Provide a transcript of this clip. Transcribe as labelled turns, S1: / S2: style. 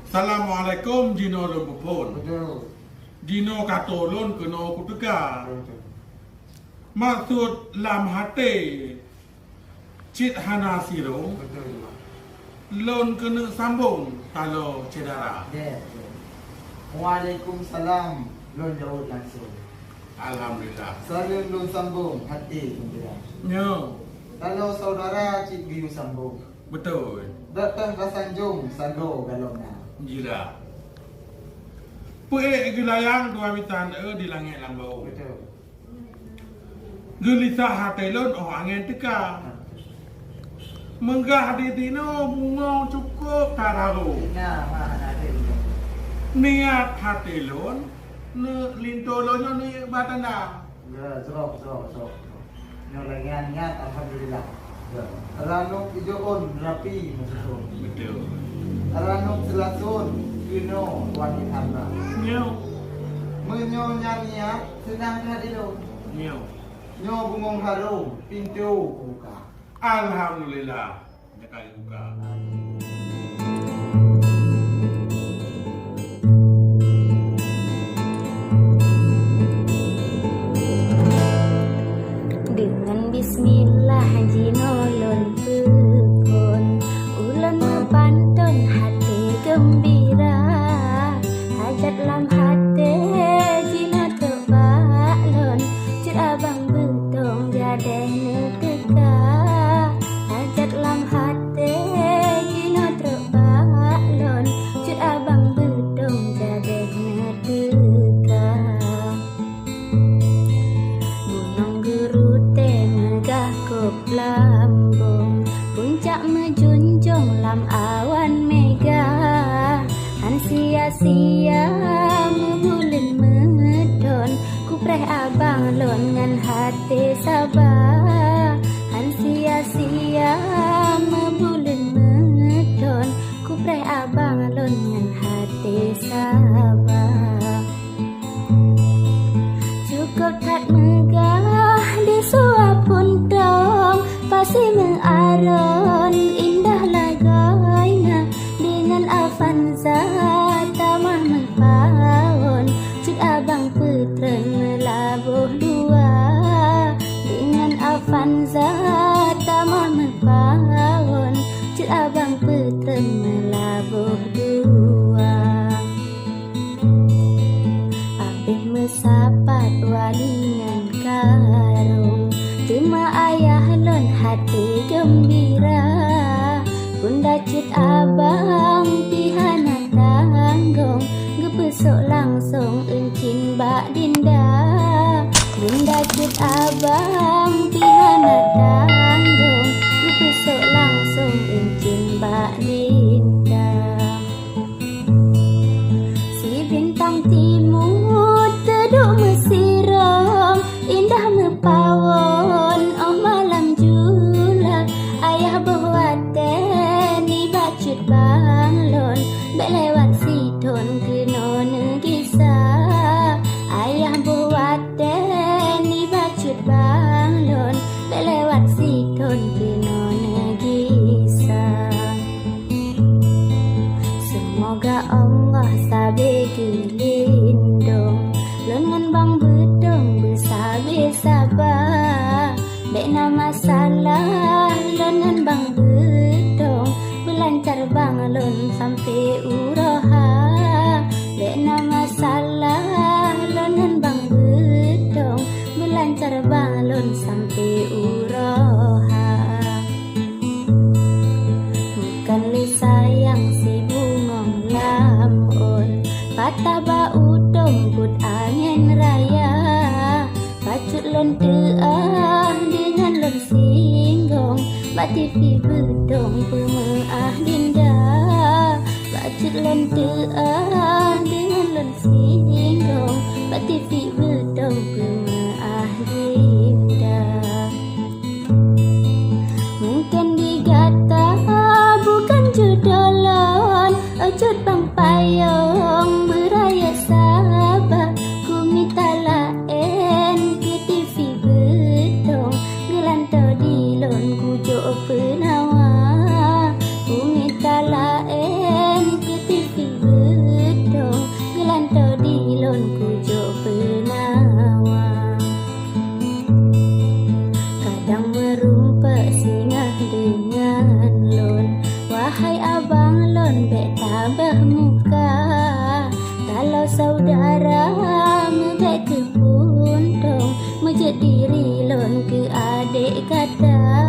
S1: Assalamualaikum Jino Lempupun.
S2: Betul.
S1: Jino kato lon keno kutuka.
S2: Betul.
S1: Maksud lam hati cit hana siro
S2: Betul.
S1: lon kena sambung kalau cedera.
S2: Ya. Waalaikumsalam. Lon jauh langsung.
S1: Alhamdulillah.
S2: Saling lon sambung hati gembira.
S1: Nyo,
S2: Kalau saudara cik biu sambung.
S1: betul.
S2: Datang ke Sanjung, Sando galongna.
S1: Jira. Puek gelayang dua witan di langit lambau.
S2: Betul.
S1: Gelisah hati lon angin teka. Menggah di tino bunga cukup tararu.
S2: Nah, mana ada.
S1: Niat hati lon ne linto lonyo ni batanda.
S2: Ya, serok. Nyo lagi ingat alhamdulillah. Ya. Ranuk ijoon rapi musuh.
S1: Betul.
S2: Ranuk selasun kino wanita.
S1: Nyo,
S2: Menyo nyariap senang hadiru.
S1: nyo.
S2: Nyo bungong harum pintu buka.
S1: Alhamdulillah. Nekali buka.
S3: Dengan bismillah jinolon pepon ulan mepantun hati gembira hajat lam hati jino terbalon cut abang betong jadeh nekeka hajat lam hati jino terbalon cut abang betong jadeh nekeka Gunung gerute megah kop lambung puncak menjunjung lam awan megah han sia-sia membulin medon ku preh abang lon ngan hati sabar han sia-sia membulin medon ku preh abang lon ngan hati sabar cukup tak megah di suapun dong pasti mengaron indah lagainya dengan avanza tamah mempawon cut abang putren melabuh dua dengan avanza tamah mempawon cut abang putren melabuh dua Abih mesapat walingan karung Cuma ayah lon hati gembira Bunda cut abang pihana tanggung Gepesok langsung encin bak dinda Bunda cut abang pihana tanggung Gepesok langsung encin bak dinda Si bintang timur teduk mesirong indah mepawon oh malam jula ayah buaten ni bacut banglon belewat siton keno negisa ayah buaten ni bacut banglon belewat siton keno negisa Semoga Allah sabe gelindung lengan bang bedong bersabe sabar Bek nama salah lengan bang bedong Belancar bang lon sampai uroha Bek nama salah lengan bang bedong Belancar bang lon sampai uroha Bukan li sayang si bungong lamun Patah bau domput angin raya Pacut lon teah dengan lon singgong Bak TV bedong pemeah dinda Pacut lon teah dengan lon singgong Bak TV bedong pemeah dinda Mungkin digata bukan judolan Ocut bang payung beraya sabar Ku minta laen ke TV bedong Gelantau di lon ku jo penawa Ku minta laen ke TV bersingah dengan lon. Wahai abang lon bek tambah muka, kalau saudara membek ke pundong, menjadi diri lon ke adik kata.